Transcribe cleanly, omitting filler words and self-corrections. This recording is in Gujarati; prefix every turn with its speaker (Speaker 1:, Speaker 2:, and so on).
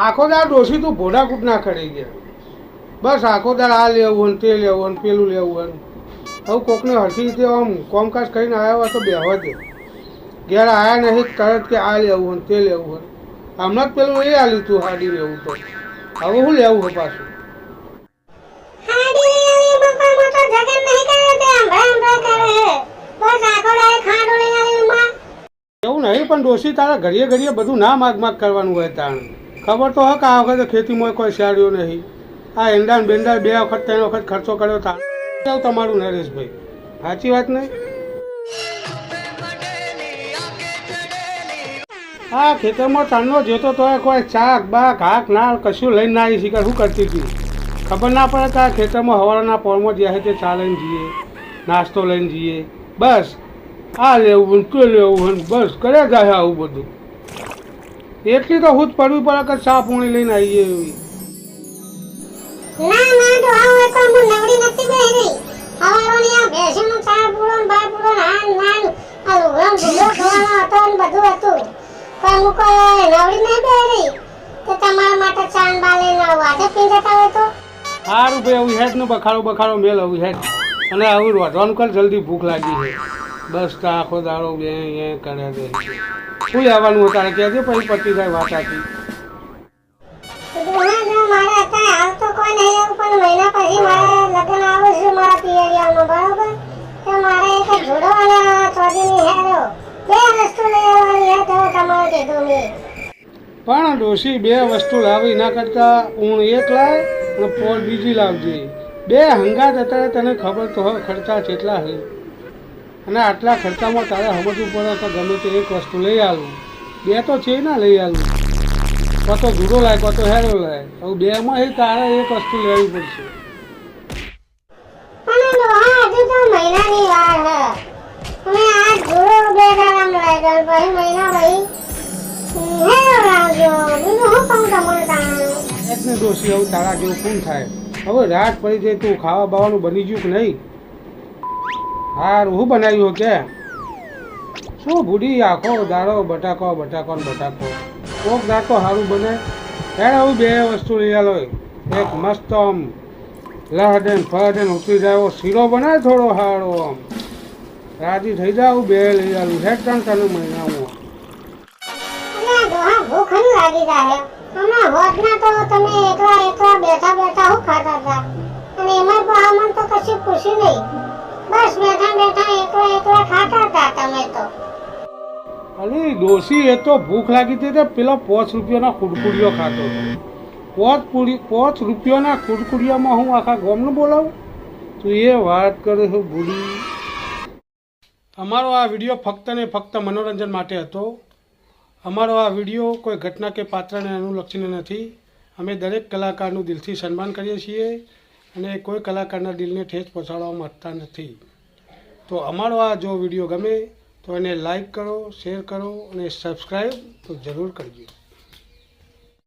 Speaker 1: આખો દાળ ડોસી તું ભોડાકૂટ ના કરી ગયા. બસ આખો દાળ આ લેવું ને તે લેવું ને પેલું લેવું ને હવે કોકને હરખી રીતે આમ કોમકાજ કરીને આવ્યા હોય તો બેહવા દે. ઘેર આવ્યા નહીં તરત કે આ લેવું ને તે લેવું ને હમણાં જ પેલું એ આલ્યું તું હાડી લેવું તો હવે શું લેવું હોય પાછું? એવું નહીં પણ ડોસી તારા ઘડીએ ઘડીએ બધું ના માગ કરવાનું હોય તાણ ખબર તો હક આ વખતે ખેતીમાં કોઈ સાડ્યો નહીં. આ એંડાન બેંડા 2 વખત 3 વખત ખર્ચો કર્યો તાણ તમારું નરેશભાઈ સાચી વાત નહીં? હા ખેતરમાં તાણનો જોતો તો કોઈ ચાક બાક હાક ના કશું લઈને ના આવી શીખર શું કરતી હતી ખબર ના પડે કે આ ખેતરમાં હવાના પોળમાં જ્યાં તે ચા લઈને જઈએ નાસ્તો લઈને જઈએ બસ આ લેવું તે લેવું બસ કર્યા જાય આવું બધું. એટલી તો હું જ પડવી પડે કે ચા પૂણી લઈને આવીએ એવી. સારું ભાઈ આવું હેડ નો બખાડો મેલ આવું હેડ અને આવું રોધવાનું કર જલ્દી ભૂખ લાગી છે. બસ તો આખો દાડો બે કરે છે. શું લેવાનું તારે કહેજે પછી પતી જાય વાત આખી. પણ ડોશી 2 વસ્તુ લાવી ના કરતા ઊણ 1 લાય અને પોળ બીજી લાવજે. 2 હંગાત અત્યારે તને ખબર તો હવે ખર્ચા કેટલા છે અને આટલા ખર્ચામાં તારે સમજવું પડે તો ગમે તે એક વસ્તુ લઈ આવું. 2 તો છે ના લઈ આવું કતો જુડો લાય કતો હેરો લાય હવે 2માં તારે એક વસ્તુ લેવી પડશે. ડોશી હવે તારા જેવું કોણ થાય? હવે રાત પડી જાય તું ખાવા બાવાનું બની ગયું કે નહીં? હારું શું બનાવ્યું કે શું ભૂડી આખો દાડો બટાકો કોક દાડો સારું બને ત્યારે હવે 2 વસ્તુ લઈ આલો. એક મસ્ત આમ લહડેન ફળડેન ઉતરી જાય શીરો બનાવે થોડો સારો આમ રાજી થઈ જાવ 2 લઈ આલું હેડ તને મહિનામાં.
Speaker 2: ભૂખ લાગી જાય હમણાં હોદના તો તમે એકલા બેઠા હું ખાતા હતા અને એમાં પણ તો કશું પૂછ્યું નહીં. બસ બેઠા એકલા ખાતા હતા તમે તો.
Speaker 1: અરે ડોશી એ તો ભૂખ લાગી હતી તો પેલો 5 રૂપિયાના કુડકુડીઓ ખાતો હતો. 5 રૂપિયાના કુડકુડીયામાં હું આખા ગામનું બોલાવું? તું એ વાત કરે છે ભૂલી. અમારો આ વિડીયો ફક્ત ને ફક્ત મનોરંજન માટે હતો. અમારો આ વિડીયો કોઈ ઘટના કે પાત્રને અનુલક્ષીને નથી. અમે દરેક કલાકારનું દિલથી સન્માન કરીએ છીએ અને કોઈ કલાકારના દિલને ઠેસ પહોંચાડવા માંગતા નથી. તો અમારો આ જો વિડીયો ગમે તો એને લાઈક કરો, શેર કરો અને સબસ્ક્રાઈબ તો જરૂર કરજો.